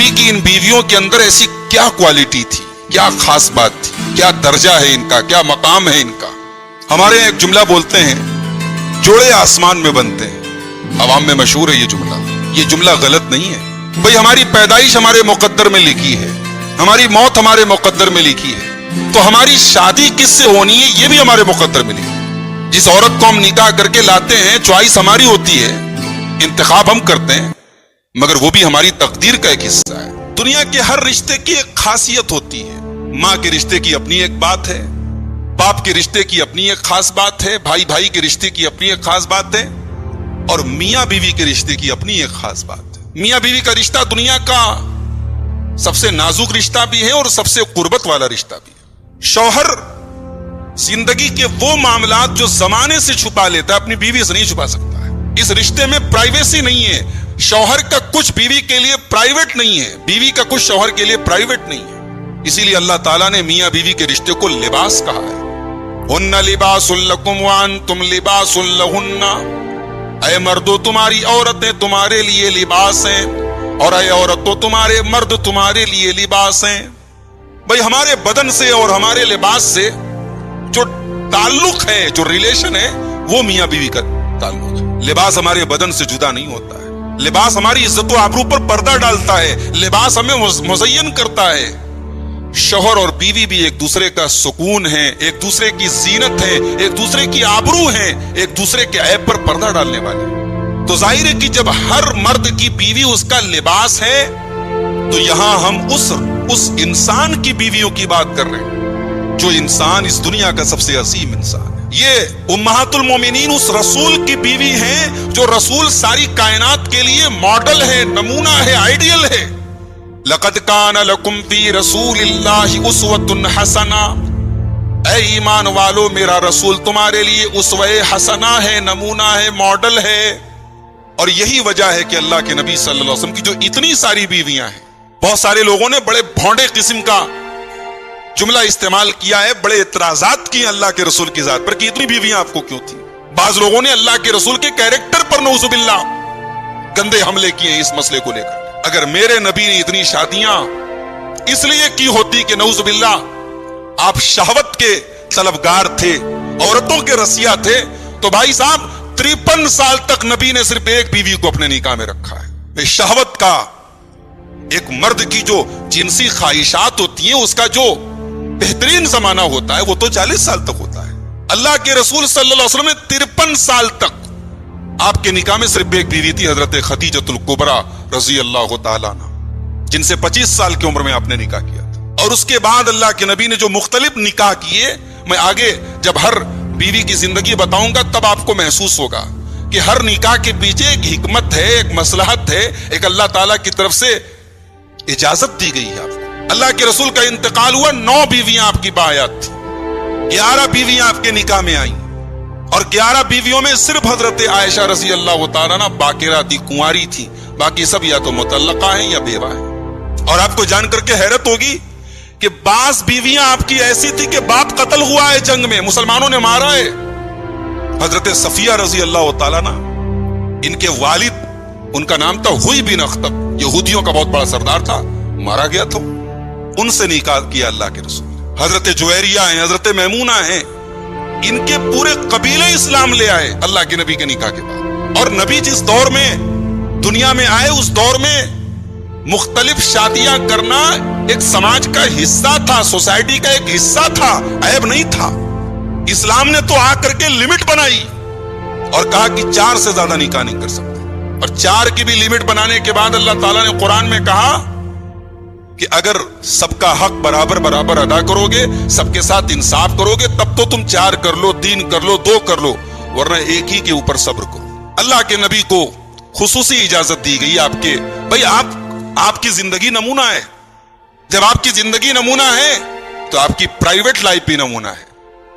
نبی کی ان بیویوں کے اندر ایسی کیا کوالٹی تھی, کیا خاص بات تھی, کیا درجہ ہے ان کا, کیا مقام ہے ان کا. ہمارے ایک جملہ بولتے ہیں, جوڑے آسمان میں بنتے ہیں. عوام میں مشہور ہے یہ جملہ غلط نہیں ہے. بھئی ہماری پیدائش ہمارے مقدر میں لکھی ہے, ہماری موت ہمارے مقدر میں لکھی ہے, تو ہماری شادی کس سے ہونی ہے یہ بھی ہمارے مقدر میں لکھی ہے. جس عورت کو ہم نکاح کر کے لاتے ہیں چوائس ہماری ہوتی ہے, انتخاب ہم کرتے ہیں, مگر وہ بھی ہماری تقدیر کا ایک حصہ ہے. دنیا کے ہر رشتے کی ایک خاصیت ہوتی ہے. ماں کے رشتے کی اپنی ایک بات ہے, باپ کے رشتے کی اپنی ایک خاص بات ہے, بھائی بھائی کے رشتے کی اپنی ایک خاص بات ہے, اور میاں بیوی کے رشتے کی اپنی ایک خاص بات ہے. میاں بیوی کا رشتہ دنیا کا سب سے نازک رشتہ بھی ہے اور سب سے قربت والا رشتہ بھی ہے. شوہر زندگی کے وہ معاملات جو زمانے سے چھپا لیتا ہے اپنی بیوی سے نہیں چھپا سکتا ہے. اس رشتے میں پرائیویسی نہیں ہے. شوہر کا کچھ بیوی کے لیے پرائیویٹ نہیں ہے, بیوی کا کچھ شوہر کے لیے پرائیویٹ نہیں ہے. اسی لیے اللہ تعالیٰ نے میاں بیوی کے رشتے کو لباس کہا ہے. ہن لباس لکم وانتم لباس لہن. اے مردو تمہاری عورتیں تمہارے لیے لباس ہیں, اور اے عورتوں تمہارے مرد تمہارے لیے لباس ہیں. بھئی ہمارے بدن سے اور ہمارے لباس سے جو تعلق ہے, جو ریلیشن ہے, وہ میاں بیوی کا تعلق ہے. لباس ہمارے بدن سے جدا نہیں ہوتا ہے. لباس ہماری عزت و آبرو پر پردہ ڈالتا ہے, لباس ہمیں مزین کرتا ہے. شوہر اور بیوی بھی ایک دوسرے کا سکون ہے, ایک دوسرے کی زینت ہے, ایک دوسرے کی آبرو ہے, ایک دوسرے کے عیب پر پردہ ڈالنے والے. تو ظاہر ہے کہ جب ہر مرد کی بیوی اس کا لباس ہے تو یہاں ہم اس انسان کی بیویوں کی بات کر رہے ہیں جو انسان اس دنیا کا سب سے عظیم انسان ہے. یہ امہات المومنین اس رسول کی بیوی ہیں جو رسول ساری کائنات کے لیے ماڈل ہے, نمونہ ہے, آئیڈیل ہے. لقد کان لکم فی رسول اللہ اسوۃ حسنہ. اے ایمان والو, میرا رسول تمہارے لیے اسوہ حسنہ ہے, نمونہ ہے, ماڈل ہے. اور یہی وجہ ہے کہ اللہ کے نبی صلی اللہ علیہ وسلم کی جو اتنی ساری بیویاں ہیں, بہت سارے لوگوں نے بڑے بھونڈے قسم کا جملہ استعمال کیا ہے, بڑے اعتراضات کیے اللہ کے رسول کی ذات پر کہ اتنی بیویاں آپ کو کیوں تھی. بعض لوگوں نے اللہ کے رسول کے کیریکٹر پر نعوذ باللہ گندے حملے کیے ہیں اس مسئلے کو لے کر. اگر میرے نبی نے اتنی شادیاں اس لیے کی ہوتی کہ نعوذ باللہ آپ شہوت کے طلبگار تھے, عورتوں کے رسیا تھے, تو بھائی صاحب 53 سال تک نبی نے صرف ایک بیوی کو اپنے نکاح میں رکھا ہے. شہوت کا ایک مرد کی جو جنسی خواہشات ہوتی ہیں اس کا جو بہترین زمانہ ہوتا ہے وہ تو 40 سال تک ہوتا ہے. اللہ کے رسول صلی اللہ علیہ وسلم نے 53 سال تک آپ کے نکاح میں صرف ایک بیوی تھی, حضرت خدیجۃ الکبریٰ رضی اللہ تعالیٰ عنہ, جن سے 25 سال کی عمر میں آپ نے نکاح کیا تھا. اور اس کے بعد اللہ کے نبی نے جو مختلف نکاح کیے, میں آگے جب ہر بیوی کی زندگی بتاؤں گا تب آپ کو محسوس ہوگا کہ ہر نکاح کے پیچھے ایک حکمت ہے, ایک مصلحت ہے, ایک اللہ تعالیٰ کی طرف سے اجازت دی گئی ہے آپ کو. اللہ کے رسول کا انتقال ہوا, 9 بیویاں آپ کی باحیات تھی, 11 بیویاں آپ کے نکاح میں آئیں, اور 11 بیویوں میں صرف حضرت عائشہ رضی اللہ تعالیٰ عنہ باقرہ تھی, کنواری تھی, باقی سب یا تو مطلقہ ہیں یا بیوہ ہیں. اور آپ کو جان کر کے حیرت ہوگی کہ بعض بیویاں آپ کی ایسی تھی کہ باپ قتل ہوا ہے جنگ میں, مسلمانوں نے مارا ہے. حضرت صفیہ رضی اللہ تعالیٰ عنہ, ان کے والد, ان کا نام تھا ہوئی بن اخطب, یہودیوں کا بہت بڑا سردار تھا, مارا گیا تھا, ان سے نکاح کیا اللہ کے رسول. حضرت جویریہ ہیں, حضرت میمونہ ہیں, ان کے پورے قبیلے اسلام لے آئے اللہ کے نبی کے نکاح کے بعد. اور نبی جس دور میں دنیا میں آئے اس دور میں مختلف شادیاں کرنا ایک سماج کا حصہ تھا, سوسائٹی کا ایک حصہ تھا, عیب نہیں تھا. اسلام نے تو آ کر کے لمٹ بنائی اور کہا کہ 4 سے زیادہ نکاح نہیں کر سکتے. اور 4 کی بھی لمٹ بنانے کے بعد اللہ تعالیٰ نے قرآن میں کہا کہ اگر سب کا حق برابر برابر ادا کرو گے, سب کے ساتھ انصاف کرو گے, تب تو تم 4 کر لو, 3 کر لو, 2 کر لو, ورنہ ایک ہی کے اوپر صبر کرو. اللہ کے نبی کو خصوصی اجازت دی گئی آپ کے. بھئی آپ کی زندگی نمونہ ہے. جب آپ کی زندگی نمونہ ہے تو آپ کی پرائیویٹ لائف بھی نمونہ ہے.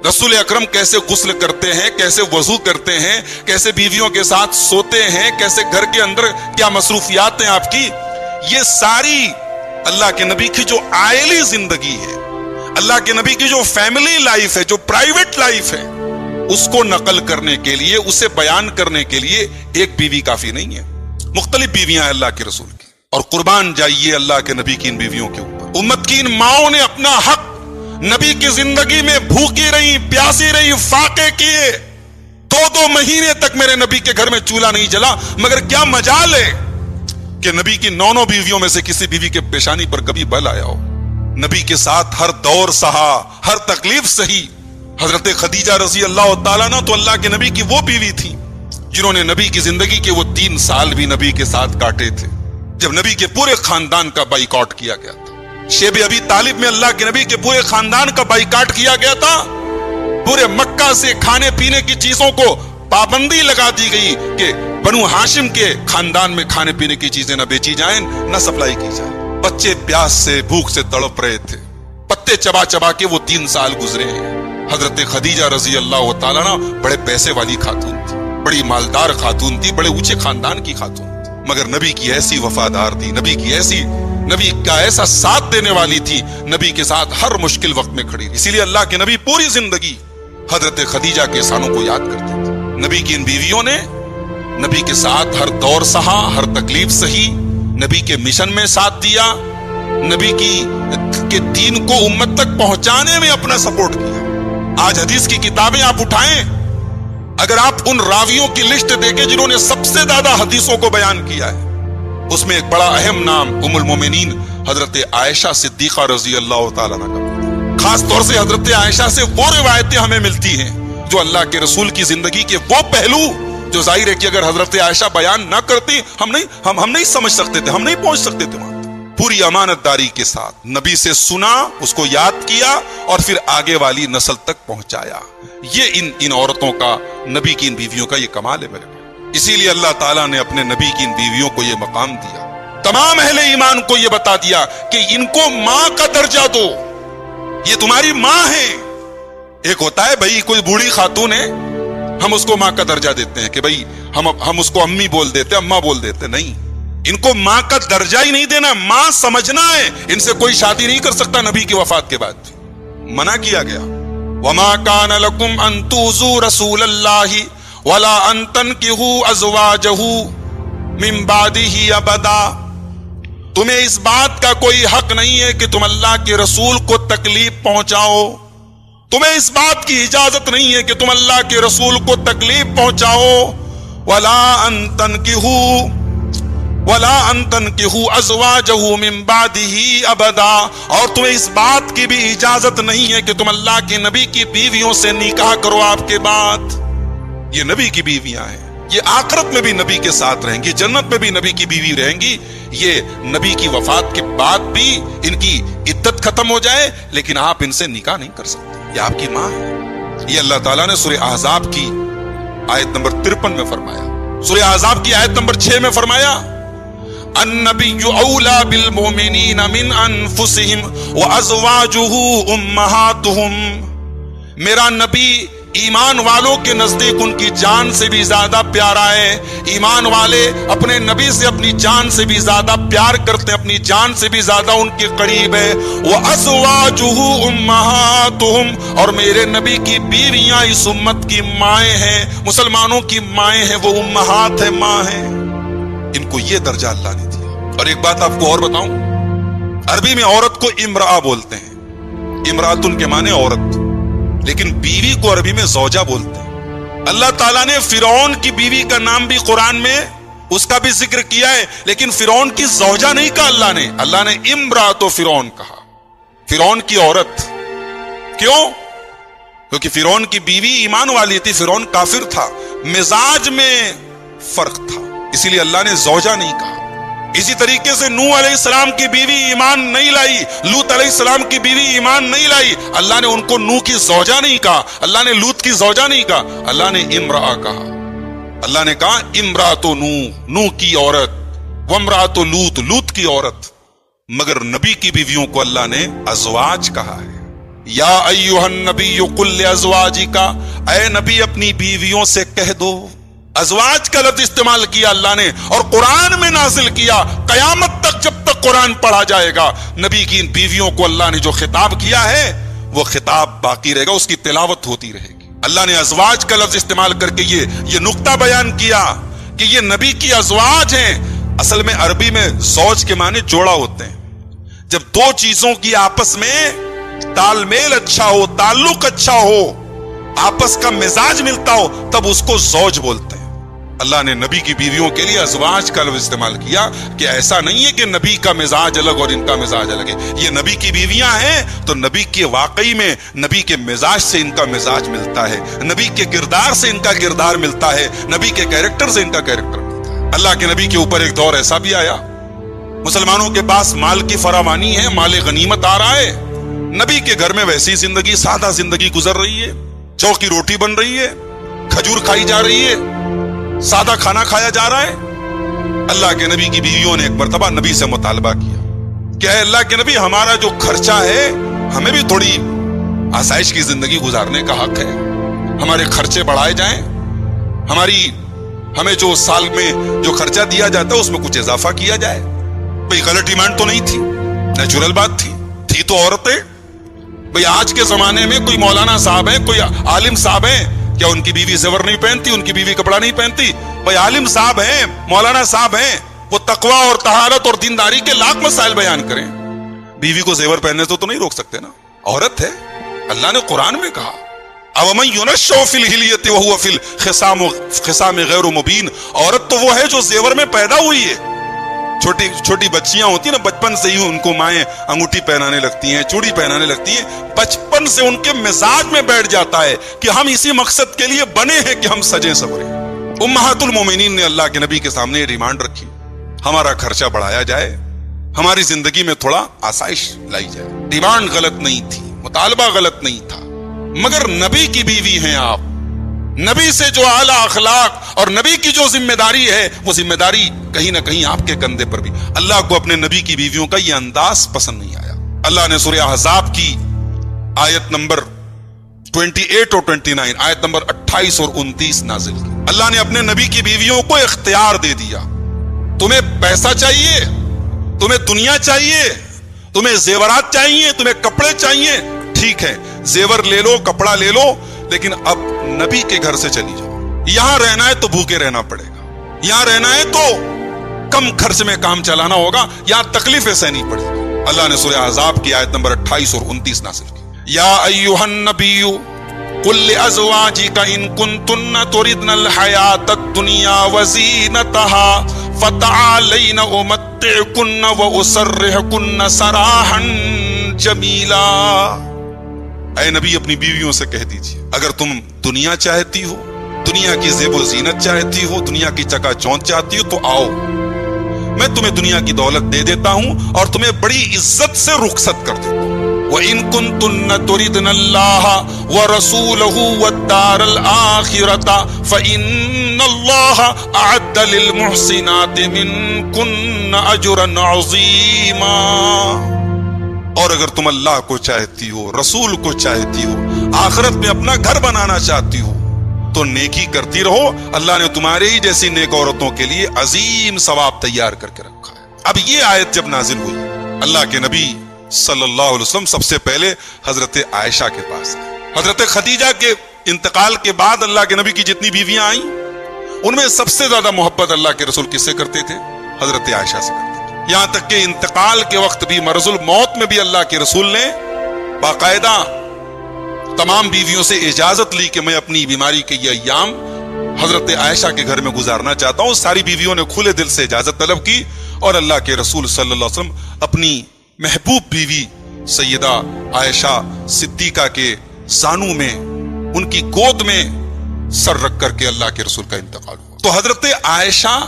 رسول اکرم کیسے غسل کرتے ہیں, کیسے وضو کرتے ہیں, کیسے بیویوں کے ساتھ سوتے ہیں, کیسے گھر کے اندر کیا مصروفیات ہیں آپ کی, یہ ساری اللہ کے نبی کی جو عائلی زندگی ہے, اللہ کے نبی کی جو فیملی لائف ہے, جو پرائیویٹ لائف ہے, اس کو نقل کرنے کے لیے, اسے بیان کرنے کے لیے ایک بیوی کافی نہیں ہے, مختلف بیویاں ہیں اللہ کے رسول کی. اور قربان جائیے اللہ کے نبی کی ان بیویوں کے اوپر. امت کی ان ماؤں نے اپنا حق نبی کی زندگی میں بھوکی رہی, پیاسی رہی, فاقے کیے. 2 مہینے تک میرے نبی کے گھر میں چولہا نہیں جلا. مگر کیا مجال ہے کہ نبی کی 9 بیویوں میں سے کسی بیوی کے پیشانی پر کبھی بل آیا ہو. نبی کے ساتھ ہر دور سہا, ہر تکلیف سہی. حضرت خدیجہ رضی اللہ تعالیٰ عنہ تو اللہ کے نبی کی وہ بیوی تھی جنہوں نے نبی کی زندگی کے وہ 3 سال بھی نبی کے ساتھ کاٹے تھے جب نبی کے پورے خاندان کا بائیکاٹ کیا گیا تھا. شیب ابی طالب میں اللہ کے نبی کے پورے خاندان کا بائیکاٹ کیا گیا تھا. پورے مکہ سے کھانے پینے کی چیزوں کو پابندی لگا دی گئی کہ بنو ہاشم کے خاندان میں کھانے پینے کی چیزیں نہ بیچی جائیں, نہ سپلائی کی جائے. بچے پیاس سے, بھوک سے تڑپ رہے تھے. پتے چبا چبا کے وہ 3 سال گزرے ہیں. حضرت خدیجہ رضی اللہ تعالیٰ عنہ بڑے پیسے والی خاتون تھی, بڑی مالدار خاتون تھی, بڑے اونچے خاندان کی خاتون تھی. مگر نبی کی ایسی وفادار تھی, نبی کا ایسا ساتھ دینے والی تھی, نبی کے ساتھ ہر مشکل وقت میں کھڑی. اسی لیے اللہ کے نبی پوری زندگی حضرت خدیجہ کے احسانوں کو یاد کرتے تھے. نبی کی ان بیویوں نے نبی کے ساتھ ہر دور سہا, ہر تکلیف سہی, نبی کے مشن میں ساتھ دیا, نبی کے دین کو امت تک پہنچانے میں اپنا سپورٹ کیا. آج حدیث کی کتابیں آپ اٹھائیں, اگر آپ ان راویوں کی لسٹ دیکھیں جنہوں نے سب سے زیادہ حدیثوں کو بیان کیا ہے, اس میں ایک بڑا اہم نام ام المومنین حضرت عائشہ صدیقہ رضی اللہ تعالیٰ عنہ کا. خاص طور سے حضرت عائشہ سے وہ روایتیں ہمیں ملتی ہیں جو اللہ کے رسول کی زندگی کے وہ پہلو جو ظاہر ہے کہ اگر حضرت عائشہ بیان نہ کرتی ہم نہیں سمجھ سکتے تھے, ہم نہیں پہنچ سکتے تھے وہاں. پوری امانت داری کے ساتھ نبی سے سنا, اس کو یاد کیا اور پھر آگے والی نسل تک پہنچایا. یہ ان عورتوں کا, نبی کی ان بیویوں کا یہ کمال ہے میرے بھائی. اسی لیے اللہ تعالیٰ نے اپنے نبی کی ان بیویوں کو یہ مقام دیا. تمام اہل ایمان کو یہ بتا دیا کہ ان کو ماں کا درجہ دو, یہ تمہاری ماں ہے. ایک ہوتا ہے بھائی کوئی بوڑھی خاتون ہے, ہم اس کو ماں کا درجہ دیتے ہیں کہ بھائی ہم اس کو امی بول دیتے, اماں بول دیتے. نہیں, ان کو ماں کا درجہ ہی نہیں دینا, ماں سمجھنا ہے. ان سے کوئی شادی نہیں کر سکتا نبی کی وفات کے بعد, منع کیا گیا. وما كان لكم ان تؤذوا رسول الله ولا ان تنكحوا ازواجه من بعده ابدا. تمہیں اس بات کا کوئی حق نہیں ہے کہ تم اللہ کے رسول کو تکلیف پہنچاؤ, تمہیں اس بات کی اجازت نہیں ہے کہ تم اللہ کے رسول کو تکلیف پہنچاؤ. ولا ان تنكحوا ازواجه من بعده ابدا, اور تمہیں اس بات کی بھی اجازت نہیں ہے کہ تم اللہ کے نبی کی بیویوں سے نکاح کرو آپ کے بعد. یہ نبی کی بیویاں ہیں, یہ آخرت میں بھی نبی کے ساتھ رہیں گی, جنت میں بھی نبی کی بیوی رہیں گی. یہ نبی کی وفات کے بعد بھی ان کی عدت ختم ہو جائے لیکن آپ ان سے نکاح نہیں کر سکتے, یہ آپ کی ماں ہے. یہ اللہ تعالیٰ نے سورہ احزاب کی آیت نمبر 53 میں فرمایا. سورہ احزاب کی آیت نمبر 6 میں فرمایا النبی اولا بالمؤمنین من انفسهم وازواجہ امہاتہم. میرا نبی ایمان والوں کے نزدیک ان کی جان سے بھی زیادہ پیارا ہے. ایمان والے اپنے نبی سے اپنی جان سے بھی زیادہ پیار کرتے ہیں, اپنی جان سے بھی زیادہ ان کے قریب ہے. وازواجہ امہاتہم, اور میرے نبی کی بیویاں اس امت کی مائیں ہیں, مسلمانوں کی مائیں ہیں, وہ امہات ہیں, ماں ہیں. ان کو یہ درجہ اللہ نے دیا. اور ایک بات آپ کو اور بتاؤں, عربی میں عورت کو امرأہ بولتے ہیں, امرأتن کے معنی عورت, لیکن بیوی کو عربی میں زوجہ بولتے ہیں. اللہ تعالیٰ نے فرعون کی بیوی کا نام بھی قرآن میں اس کا بھی ذکر کیا ہے, لیکن فرعون کی زوجہ نہیں کہا اللہ نے امرأۃ فرعون کہا, فرعون کی عورت. کیوں؟ کیونکہ فرعون کی بیوی ایمان والی تھی, فرعون کافر تھا, مزاج میں فرق تھا, اسی لیے اللہ نے زوجہ نہیں کہا. اسی طریقے سے نوح علیہ السلام کی بیوی ایمان نہیں لائی, لوط علیہ السلام کی بیوی ایمان نہیں لائی, اللہ نے ان کو نوح کی زوجہ نہیں کہا, اللہ نے لوط کی زوجہ نہیں کہا, اللہ نے امرأہ کہا. اللہ نے کہا امرأۃ نوح, نوح کی عورت, وامرأۃ لوط, لوط کی عورت. مگر نبی کی بیویوں کو اللہ نے ازواج کہا ہے. یا ایھا النبی قل لازواجک, اے نبی اپنی بیویوں سے کہہ دو. ازواج کا لفظ استعمال کیا اللہ نے, اور قرآن میں نازل کیا. قیامت تک جب تک قرآن پڑھا جائے گا, نبی کی ان بیویوں کو اللہ نے جو خطاب کیا ہے وہ خطاب باقی رہے گا, اس کی تلاوت ہوتی رہے گی. اللہ نے ازواج کا لفظ استعمال کر کے یہ نقطہ بیان کیا کہ یہ نبی کی ازواج ہیں. اصل میں عربی میں زوج کے معنی جوڑا ہوتے ہیں. جب دو چیزوں کی آپس میں تال میل اچھا ہو، تعلق اچھا ہو، آپس کا مزاج ملتا ہو، تب اس کو زوج بولتے ہیں. اللہ نے نبی کی بیویوں کے لیے ازواج کا لفظ استعمال کیا کہ ایسا نہیں ہے کہ نبی کا مزاج الگ اور ان کا مزاج الگ ہے. یہ نبی کی بیویاں ہیں تو نبی کے واقعی میں نبی کے مزاج سے ان کا مزاج ملتا ہے، نبی کے کردار سے ان کا کردار ملتا ہے، نبی کے کیریکٹر سے ان کا کیریکٹر ملتا ہے. اللہ کے نبی کے اوپر ایک دور ایسا بھی آیا، مسلمانوں کے پاس مال کی فراوانی ہے، مال غنیمت آ رہا ہے، نبی کے گھر میں ویسی زندگی، سادہ زندگی گزر رہی ہے، چوکی روٹی بن رہی ہے، کھجور کھائی جا رہی ہے، سادہ کھانا کھایا جا رہا ہے. اللہ کے نبی کی بیویوں نے ایک مرتبہ نبی سے مطالبہ کیا کہ اے اللہ کے نبی، ہمارا جو خرچہ ہے ہمیں بھی تھوڑی آسائش کی زندگی گزارنے کا حق ہے، ہمارے خرچے بڑھائے جائیں، ہمیں جو سال میں جو خرچہ دیا جاتا ہے اس میں کچھ اضافہ کیا جائے. بھئی غلط ڈیمانڈ تو نہیں تھی، نیچرل بات تھی تو عورتیں. بھئی آج کے زمانے میں کوئی مولانا صاحب ہیں، کوئی عالم صاحب ہیں، کیا ان کی بیوی زیور نہیں پہنتی، ان کی بیوی کپڑا نہیں پہنتی؟ بھئی عالم صاحب ہیں، مولانا صاحب ہیں، وہ تقوی اور طہارت اور دینداری کے لاکھ مسائل بیان کریں، بیوی کو زیور پہننے سے تو نہیں روک سکتے نا، عورت ہے. اللہ نے قرآن میں کہا اَوَمَن يُنَشَّأُ فِي الْحِلْيَةِ وَهُوَ فِي الْخِصَامِ غَيْرُ مُبِينٍ. عورت تو وہ ہے جو زیور میں پیدا ہوئی ہے. چھوٹی بچیاں ہوتی ہیں نا، بچپن سے ہی ان کو مائیں انگوٹھی پہنانے لگتی ہیں، چوڑی پہنانے لگتی ہیں، بچپن سے ان کے مزاج میں بیٹھ جاتا ہے کہ ہم اسی مقصد کے لیے بنے ہیں کہ ہم سجیں سوریں. امہات المومنین نے اللہ کے نبی کے سامنے یہ ڈیمانڈ رکھی، ہمارا خرچہ بڑھایا جائے، ہماری زندگی میں تھوڑا آسائش لائی جائے. ڈیمانڈ غلط نہیں تھی، مطالبہ غلط نہیں تھا، مگر نبی کی بیوی ہیں آپ، نبی سے جو اعلیٰ اخلاق اور نبی کی جو ذمہ داری ہے، وہ ذمہ داری کہیں نہ کہیں آپ کے کندھے پر بھی. اللہ کو اپنے نبی کی بیویوں کا یہ انداز پسند نہیں آیا. اللہ نے سورہ احزاب کی آیت نمبر 28 اور 29، آیت نمبر 28 اور 29 نازل کی. اللہ نے اپنے نبی کی بیویوں کو اختیار دے دیا. تمہیں پیسہ چاہیے، تمہیں دنیا چاہیے، تمہیں زیورات چاہیے، تمہیں کپڑے چاہیے، ٹھیک ہے، زیور لے لو، کپڑا لے لو، لیکن اب نبی کے گھر سے چلی جاؤ. یہاں رہنا ہے تو بھوکے رہنا پڑے گا، یہاں رہنا ہے تو کم خرچ میں کام چلانا ہوگا، یہاں تکلیفیں سہنی پڑے گی. اللہ نے سورہ احزاب کی آیت نمبر 28 اور 29 نازل کی. یا ایھا النبی قل لازواجک ان کنتن تردن الحیاۃ الدنیا وزینتها فتعالین امتعکن واسرحکن سراحا جمیلا. اے نبی اپنی بیویوں سے کہہ دیجیے، اگر تم دنیا چاہتی ہو، دنیا کی زیب و زینت چاہتی ہو، دنیا کی چکا چوند چاہتی ہو تو آؤ، میں تمہیں دنیا کی دولت دے دیتا ہوں اور تمہیں بڑی عزت سے رخصت کر دیتا ہوں. وَإِن كُنتُنَّ تُرِدْنَ اللَّهَ وَرَسُولَهُ وَالدَّارَ الْآخِرَةَ فَإِنَّ اللَّهَ أَعَدَّ لِلْمُحْسِنَاتِ مِنكُنَّ أَجْرًا عَظِيمًا. اور اگر تم اللہ کو چاہتی ہو، رسول کو چاہتی ہو، آخرت میں اپنا گھر بنانا چاہتی ہو تو نیکی کرتی رہو، اللہ نے تمہارے ہی جیسی نیک عورتوں کے لیے عظیم ثواب تیار کر کے رکھا ہے. اب یہ آیت جب نازل ہوئی، اللہ کے نبی صلی اللہ علیہ وسلم سب سے پہلے حضرت عائشہ کے پاس آئے. حضرت خدیجہ کے انتقال کے بعد اللہ کے نبی کی جتنی بیویاں آئیں، ان میں سب سے زیادہ محبت اللہ کے رسول کس سے کرتے تھے؟ حضرت عائشہ سے کرتے تھے. یہاں تک کہ انتقال کے وقت بھی، مرض الموت میں بھی اللہ کے رسول نے باقاعدہ تمام بیویوں سے اجازت لی کہ میں اپنی بیماری کے یہ ایام حضرت عائشہ کے گھر میں گزارنا چاہتا ہوں. ساری بیویوں نے کھلے دل سے اجازت طلب کی اور اللہ کے رسول صلی اللہ علیہ وسلم اپنی محبوب بیوی سیدہ عائشہ صدیقہ کے زانوں میں، ان کی گود میں سر رکھ کر کے اللہ کے رسول کا انتقال ہوا. تو حضرت عائشہ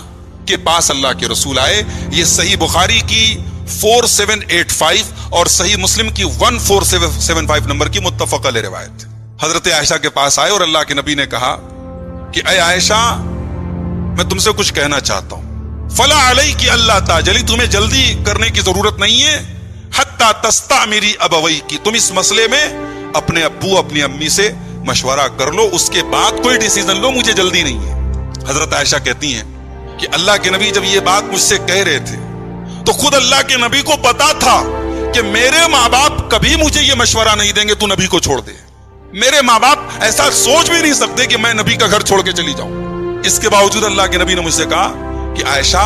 کے پاس اللہ کے رسول آئے. یہ صحیح بخاری کی 4785 اور صحیح مسلم کی 1475 نمبر کی متفق علیہ روایت. حضرت عائشہ کے پاس آئے اور اللہ کے نبی نے کہا کہ اے عائشہ، میں تم سے کچھ کہنا چاہتا ہوں. فلا علیک اللہ تعجلی، تمہیں جلدی کرنے کی ضرورت نہیں ہے. حتی تستعمری ابویک، تم اس مسئلے میں اپنے ابو اپنی امی سے مشورہ کر لو، اس کے بعد کوئی ڈیسیژن لو، مجھے جلدی نہیں ہے. حضرت عائشہ کہتی ہیں کہ اللہ کے نبی جب یہ بات مجھ سے کہہ رہے تھے تو خود اللہ کے نبی کو پتا تھا کہ میرے ماں باپ کبھی مجھے یہ مشورہ نہیں دیں گے تو نبی کو چھوڑ دے. میرے ماں باپ ایسا سوچ بھی نہیں سکتے کہ میں نبی کا گھر چھوڑ کے چلی جاؤں. اس کے باوجود اللہ کے نبی نے مجھ سے کہا کہ عائشہ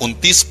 29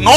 9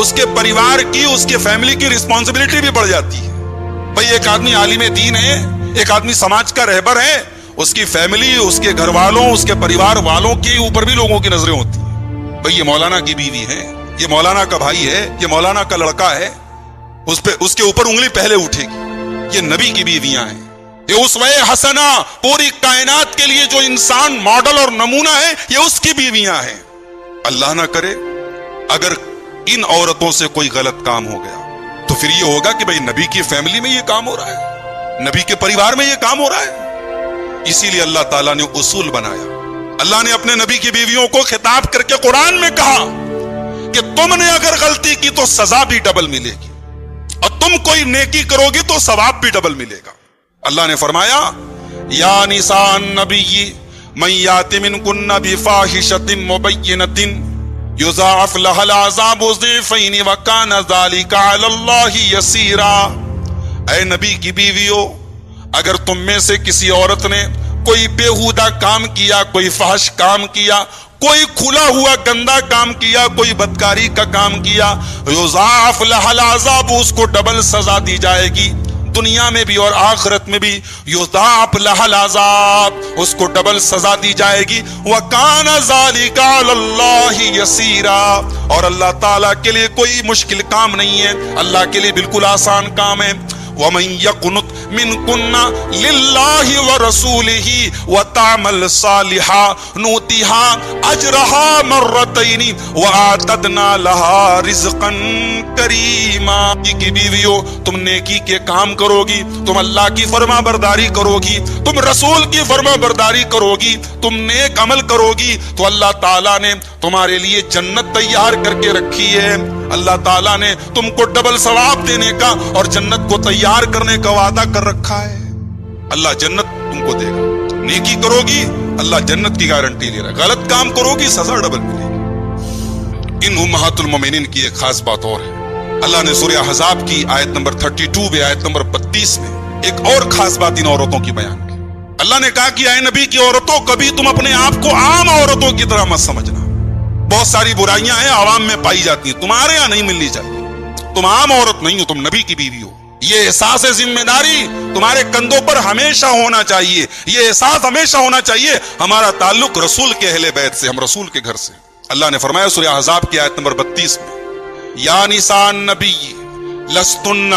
اس کے پریوار کی، اس کے فیملی کی رسپانسبلٹی بھی بڑھ جاتی ہے. بھئی ایک آدمی عالم دین ہے، ایک آدمی سماج کا رہبر ہے، اس کی فیملی، اس کے گھر والوں، اس کے پریوار والوں کے اوپر بھی لوگوں کی نظریں ہوتی ہیں. بھئی یہ مولانا کی بیوی ہے، یہ مولانا کا بھائی ہے، یہ مولانا کا لڑکا ہے، اس کے اوپر انگلی پہلے اٹھے گی. یہ نبی کی بیویاں ہیں، یہ اسوہ حسنہ پوری کائنات کے لیے جو انسان ماڈل اور نمونہ ہے، یہ اس کی بیویاں ہیں. اللہ نہ کرے اگر ان عورتوں سے کوئی غلط کام ہو گیا تو پھر یہ ہوگا کہ بھئی نبی کی فیملی میں یہ کام ہو رہا ہے، نبی کے پریوار میں یہ کام ہو رہا ہے. اسی لیے اللہ تعالیٰ نے اصول بنایا. اللہ نے اپنے نبی کی بیویوں کو خطاب کر کے قرآن میں کہا کہ تم نے اگر غلطی کی تو سزا بھی ڈبل ملے گی، اور تم کوئی نیکی کرو گی تو ثواب بھی ڈبل ملے گا. اللہ نے فرمایا یا نساء النبی من یات منکن بفاحشۃ مبینۃ یضاعف لها العذاب ضعفین وکان ذلک علی اللہ یسیرا. اے نبی کی بیویوں، اگر تم میں سے کسی عورت نے کوئی بیہودہ کام کیا، کوئی فحش کام کیا، کوئی کھلا ہوا گندا کام کیا، کوئی بدکاری کا کام کیا، یضاعف لها العذاب، اس کو ڈبل سزا دی جائے گی، دنیا میں بھی اور آخرت میں بھی. یضاعف لها العذاب، اس کو ڈبل سزا دی جائے گی. وَكَانَ ذَلِكَ عَلَى اللَّهِ يَسِيرًا، اور اللہ تعالیٰ کے لیے کوئی مشکل کام نہیں ہے، اللہ کے لیے بالکل آسان کام ہے. وَمَن يَقْنُتْ مِنكُنَّ لِلَّهِ وَرَسُولِهِ وَتَعْمَلْ صَالِحًا نُؤْتِهَا أَجْرَهَا مَرَّتَيْنِ وَأَعْتَدْنَا لَهَا رِزْقًا كَرِيمًا. کی بیویوں، تم نیکی کے کام کرو گی، تم اللہ کی فرما برداری کرو گی، تم رسول کی فرما برداری کرو گی، تم نیک عمل کرو گی تو اللہ تعالیٰ نے تمہارے لیے جنت تیار کر کے رکھی ہے. اللہ تعالیٰ نے تم کو ڈبل ثواب دینے کا اور جنت کو تیار کرنے کا وعدہ کر رکھا ہے. اللہ جنت تم کو دے گا. نیکی کرو گی اللہ جنت کی گارنٹی لے رہا ہے، غلط کام کرو گی سزا ڈبل ملے گی. ان امہات المومنین کی ایک خاص بات اور ہے. اللہ نے سورہ احزاب کی آیت نمبر 32 میں، آیت نمبر 32 میں ایک اور خاص بات ان عورتوں کی بیان کی. اللہ نے کہا کہ اے نبی کی عورتوں، کبھی تم اپنے آپ کو عام عورتوں کی طرح مت سمجھنا. بہت ساری برائیاں ہیں عوام میں پائی جاتی ہیں، تمہارے یہاں نہیں ملنی چاہیے. تم عام عورت نہیں ہو، تم نبی کی بیوی ہو. یہ احساس ذمہ داری تمہارے کندھوں پر ہمیشہ ہونا چاہیے. یہ احساس ہمیشہ ہونا چاہیے ہمارا تعلق رسول کے اہل بیت سے، ہم رسول کے گھر سے. اللہ نے فرمایا سورہ احزاب کی آیت نمبر 32 میں، یا نساء النبی لستن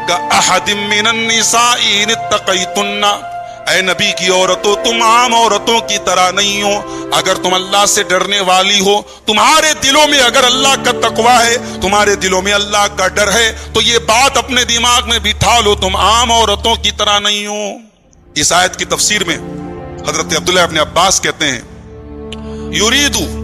کاحد من النساء ان اتقیتن. اے نبی کی عورتوں، تم عام عورتوں کی طرح نہیں ہو اگر تم اللہ سے ڈرنے والی ہو. تمہارے دلوں میں اگر اللہ کا تقوی ہے، تمہارے دلوں میں اللہ کا ڈر ہے، تو یہ بات اپنے دماغ میں بٹھا لو، تم عام عورتوں کی طرح نہیں ہو. اس آیت کی تفسیر میں حضرت عبداللہ ابن عباس کہتے ہیں یریدو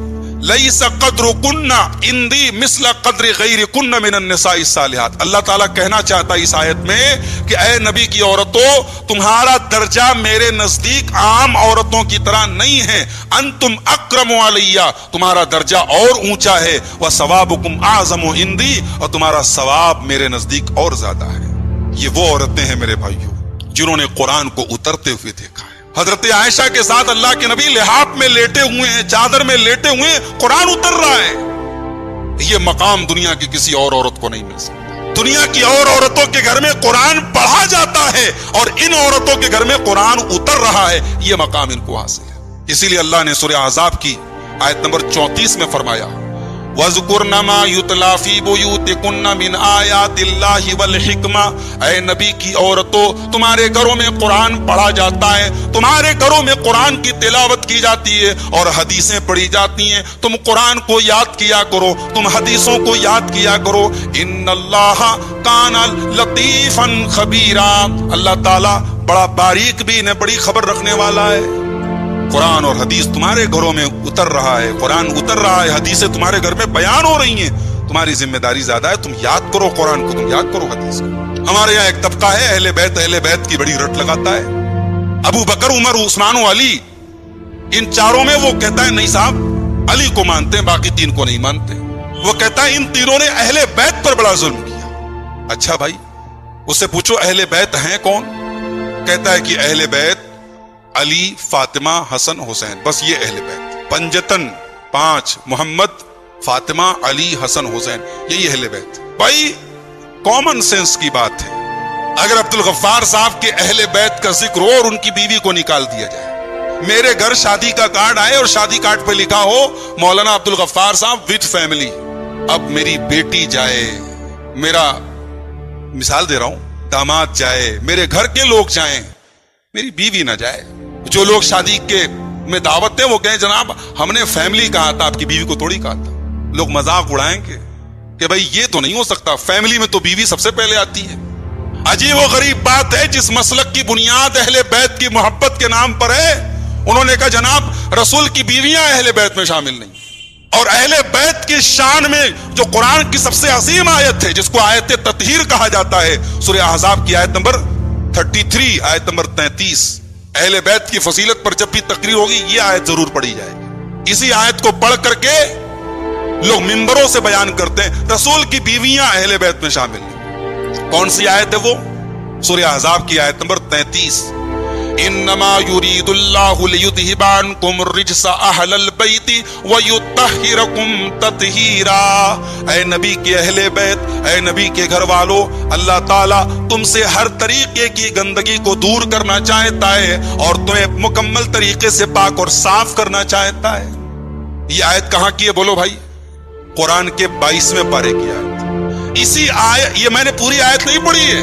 لیس قدر کن اندی مثل قدر غیر کن من النساء الصالحات. اللہ تعالیٰ کہنا چاہتا ہے اس آیت میں کہ اے نبی کی عورتوں، تمہارا درجہ میرے نزدیک عام عورتوں کی طرح نہیں ہے. انتم اکرم علیہ، تمہارا درجہ اور اونچا ہے. وثوابکم اعظم عندی، اور تمہارا ثواب میرے نزدیک اور زیادہ ہے. یہ وہ عورتیں ہیں میرے بھائیوں جنہوں نے قرآن کو اترتے ہوئے دیکھا ہے. حضرت عائشہ کے ساتھ اللہ کے نبی لحاف میں لیٹے ہوئے ہیں، چادر میں لیٹے ہوئے ہیں، قرآن اتر رہا ہے. یہ مقام دنیا کی کسی اور عورت کو نہیں مل سکتا. دنیا کی اور عورتوں کے گھر میں قرآن پڑھا جاتا ہے اور ان عورتوں کے گھر میں قرآن اتر رہا ہے. یہ مقام ان کو حاصل ہے. اسی لیے اللہ نے سورہ احزاب کی آیت نمبر 34 میں فرمایا وَذْكُرْنَ مَا يُتْلَى فِي بُيُوتِكُنَّ مِنْ آيَاتِ اللَّهِ وَالْحِكْمَةِ. اے نبی کی عورتوں، تمہارے گھروں میں قرآن پڑھا جاتا ہے، تمہارے گھروں میں قرآن کی تلاوت کی جاتی ہے اور حدیثیں پڑھی جاتی ہیں. تم قرآن کو یاد کیا کرو، تم حدیثوں کو یاد کیا کرو. ان اللہ کان لطیفا خبیرا. اللہ تعالیٰ بڑا باریک بھی ہے، بڑی خبر رکھنے والا ہے. قرآن اور حدیث تمہارے گھروں میں اتر رہا ہے، قرآن اتر رہا ہے، حدیثیں تمہارے گھر میں بیان ہو رہی ہیں. تمہاری ذمہ داری زیادہ ہے، تم یاد کرو قرآن کو، تم یاد کرو حدیث کو. ہمارے یہاں ایک طبقہ ہے اہل بیت کی بڑی رٹ لگاتا ہے. ابو بکر، عمر، عثمان و علی، ان چاروں میں وہ کہتا ہے نہیں صاحب علی کو مانتے ہیں، باقی تین کو نہیں مانتے. وہ کہتا ہے ان تینوں نے اہل بیت پر بڑا ظلم کیا. اچھا بھائی، اس سے پوچھو اہل بیت ہیں کون؟ کہتا ہے کہ اہل بیت علی، فاطمہ، حسن، حسین، بس یہ اہل بیت. پنجتن 5 محمد، فاطمہ، علی، حسن، حسین، یہی اہل بیت. بھائی کامن سینس کی بات ہے. اگر عبد الغفار صاحب کے اہل بیت کا ذکر ہو اور ان کی بیوی کو نکال دیا جائے، میرے گھر شادی کا کارڈ آئے اور شادی کارڈ پہ لکھا ہو مولانا عبد الغفار صاحب وتھ فیملی، اب میری بیٹی جائے، میرا مثال دے رہا ہوں، داماد جائے، میرے گھر کے لوگ جائیں، میری بیوی نہ جائے. جو لوگ شادی کے میں دعوت ہیں وہ کہیں جناب ہم نے فیملی کہا تھا، آپ کی بیوی کو تھوڑی کہا تھا. لوگ مذاق اڑائیں گے کہ بھائی یہ تو نہیں ہو سکتا، فیملی میں تو بیوی سب سے پہلے آتی ہے. عجیب و غریب بات ہے، جس مسلک کی بنیاد اہل بیت کی محبت کے نام پر ہے، انہوں نے کہا جناب رسول کی بیویاں اہل بیت میں شامل نہیں. اور اہل بیت کی شان میں جو قرآن کی سب سے عظیم آیت ہے، جس کو آیت تطہیر کہا جاتا ہے، سورہ احزاب کی آیت نمبر 33، آیت نمبر 33، اہل بیت کی فضیلت پر جب بھی تقریر ہوگی یہ آیت ضرور پڑھی جائے گی. اسی آیت کو پڑھ کر کے لوگ منبروں سے بیان کرتے ہیں رسول کی بیویاں اہل بیت میں شامل ہیں. کون سی آیت ہے وہ؟ سورہ احزاب کی آیت نمبر 33، انما یرید اللہ لیذھب عنکم الرجس اہل البیت ویطہرکم تطہیرا. اے نبی کے اہل بیت، اے نبی کے گھر والوں، اللہ تعالیٰ تم سے ہر طریقے کی گندگی کو دور کرنا چاہتا ہے اور تمہیں مکمل طریقے سے پاک اور صاف کرنا چاہتا ہے. یہ آیت کہاں کی ہے بولو بھائی؟ قرآن کے 22ویں پارے کی آیت. اسی آیت، یہ میں نے پوری آیت نہیں پڑھی ہے،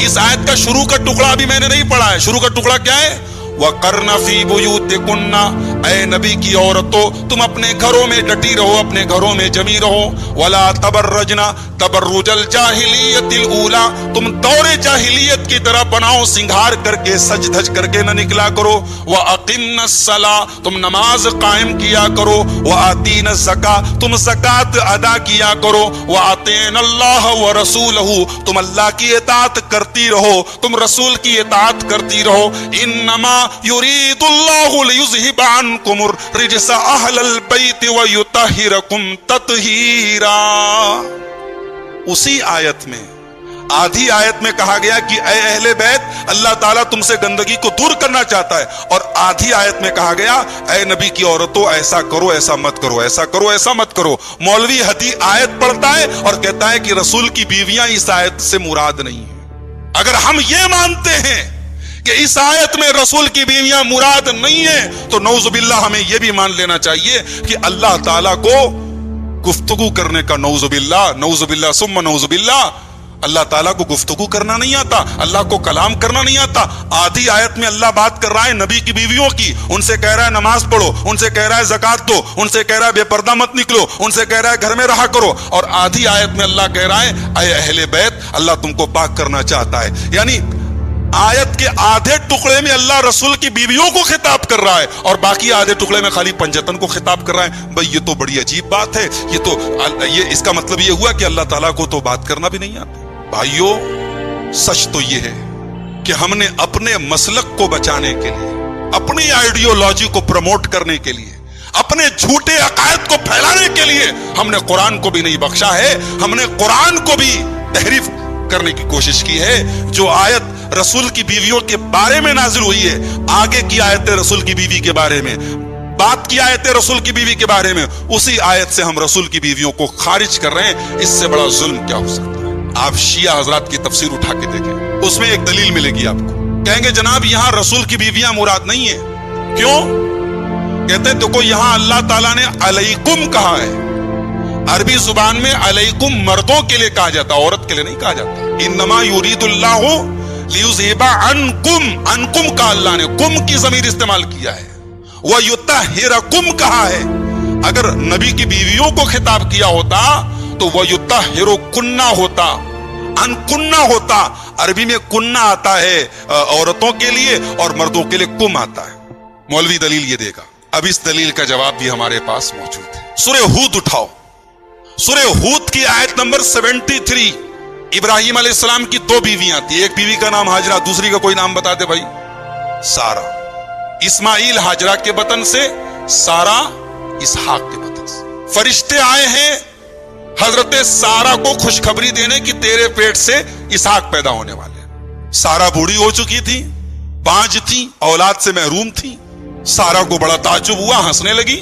اس آیت کا شروع کا ٹکڑا بھی میں نے نہیں پڑھا ہے. شروع کا ٹکڑا کیا ہے؟ وَقَرْنَ فِي بُيُوتِكُنَّ، اے نبی کی عورتوں تم اپنے گھروں میں ڈٹی رہو، اپنے گھروں میں جمی رہو. وَلَا تَبَرَّجْنَ تَبَرُّجَ الْجَاهِلِيَّةِ الْأُولَى، تم دور جاہلیت کی طرح بناؤ سنگھار کر کے، سج دھج کر کے نہ نکلا کرو. وَأَقِمْنَ الصَّلَاةَ، تم نماز قائم کیا کرو. وَآتِينَ الزَّكَاةَ، تم زکات ادا کیا کرو. وَأَطِيعْنَ اللَّهَ وَرَسُولَهُ، تم اللہ کی اطاعت کرتی رہو، تم رسول کی اطاعت کرتی رہو. انما یرید اللہ لیذھب عنکم الرجس اہل البیت ویطہرکم تطہیرا. اسی آیت میں، آدھی آیت میں کہا گیا کہ اے اہل بیت اللہ تعالیٰ تم سے گندگی کو دور کرنا چاہتا ہے، اور آدھی آیت میں کہا گیا اے نبی کی عورتوں ایسا کرو، ایسا مت کرو، ایسا کرو، ایسا مت کرو. مولوی حدیث آیت پڑھتا ہے اور کہتا ہے کہ رسول کی بیویاں اس آیت سے مراد نہیں ہیں. اگر ہم یہ مانتے ہیں کہ اس آیت میں رسول کی بیویاں مراد نہیں ہیں تو نعوذ باللہ ہمیں یہ بھی مان لینا چاہیے کہ اللہ تعالیٰ کو گفتگو کرنے کا نعوذ باللہ ثم نعوذ باللہ، اللہ تعالیٰ کو گفتگو کرنا نہیں آتا، اللہ کو کلام کرنا نہیں آتا. آدھی آیت میں اللہ بات کر رہا ہے نبی کی بیویوں کی، ان سے کہہ رہا ہے نماز پڑھو، ان سے کہہ رہا ہے زکات دو، ان سے کہہ رہا ہے بے پردہ مت نکلو، ان سے کہہ رہا ہے گھر میں رہا کرو. اور آدھی آیت میں اللہ کہہ رہا ہے اے اہل بیت اللہ تم کو پاک کرنا چاہتا ہے. یعنی آیت کے آدھے ٹکڑے میں اللہ رسول کی بیویوں کو خطاب کر رہا ہے اور باقی آدھے ٹکڑے میں خالی پنجتن کو خطاب کر رہا ہے. بھئی یہ تو بڑی عجیب بات ہے. یہ اس کا مطلب یہ ہوا کہ اللہ تعالیٰ کو تو بات کرنا بھی نہیں آتا. بھائیو سچ تو یہ ہے کہ ہم نے اپنے مسلک کو بچانے کے لیے، اپنی آئیڈیولوجی کو پروموٹ کرنے کے لیے، اپنے جھوٹے عقائد کو پھیلانے کے لیے ہم نے قرآن کو بھی نہیں بخشا ہے. ہم نے قرآن کو بھی تحریف کرنے کی کوشش کی ہے. جو آیت رسول کی بیویوں کے بارے میں نازل ہوئی ہے، آگے کی آیت رسول کی بیوی کے بارے میں، بات کی آیت رسول کی بیوی کے بارے میں، اسی آیت سے ہم رسول کی بیویوں کو خارج کر رہے ہیں. اس سے بڑا ظلم کیا ہو سکتا ہے؟ آپ شیعہ حضرات کی تفسیر اٹھا کے دیکھیں، اس میں ایک دلیل ملے گی آپ کو. کہیں گے جناب یہاں رسول کی بیویاں مراد نہیں ہیں. کیوں؟ کہتے ہیں دیکھو یہاں اللہ تعالیٰ نے علیکم کہا ہے. عربی زبان میں علیکم مردوں کے لیے کہا جاتا، عورت کے لیے نہیں کہا جاتا. انما یرید اللہ لیذھب عنکم، عنکم کا اللہ نے کم کی ضمیر استعمال کیا ہے. ویطہرکم کہا ہے. اگر نبی کی بیویوں کو خطاب کیا ہوتا تو ویطہرکن ہوتا، انکنہ ہوتا. عربی میں کنہ آتا ہے عورتوں کے لیے اور مردوں کے لیے کم آتا ہے. مولوی دلیل یہ دے گا. اب اس دلیل کا جواب بھی ہمارے پاس موجود ہے. سورہ ہود اٹھاؤ، سورہ ہود کی آیت نمبر 73. ابراہیم علیہ السلام کی دو بیویاں تھی، ایک بیوی کا نام ہاجرہ، دوسری کا کوئی نام بتا دے بھائی. سارا. اسماعیل ہاجرہ کے بطن سے، سارا اسحاق کے بطن سے. فرشتے آئے ہیں حضرت سارا کو خوشخبری دینے کی تیرے پیٹ سے اسحاق پیدا ہونے والے. سارا بوڑھی ہو چکی تھی، بانجھ تھی، اولاد سے محروم تھی. سارا کو بڑا تعجب ہوا، ہنسنے لگی.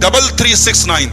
3369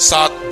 7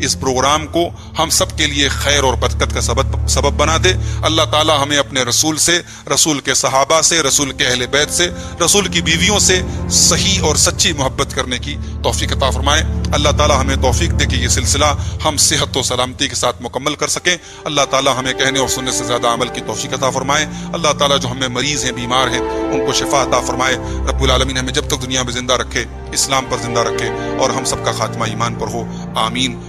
اس پروگرام کو ہم سب کے لیے خیر اور برکت کا سبب بنا دے۔ اللہ تعالی ہمیں اپنے رسول سے، رسول کے صحابہ سے، رسول کے اہل بیت سے، رسول کی بیویوں سے صحیح اور سچی محبت کرنے کی توفیق عطا فرمائے۔ اللہ تعالی ہمیں توفیق دے کہ یہ سلسلہ ہم صحت و سلامتی کے ساتھ مکمل کر سکیں۔ اللہ تعالی ہمیں کہنے اور سننے سے زیادہ عمل کی توفیق عطا فرمائے۔ اللہ تعالی جو ہمیں مریض ہیں، بیمار ہیں، ان کو شفا عطا فرمائے۔ رب العالمین ہمیں جب تک دنیا میں زندہ رکھے، اسلام پر زندہ رکھے، اور ہم سب کا خاتمہ ایمان پر ہو، آمین۔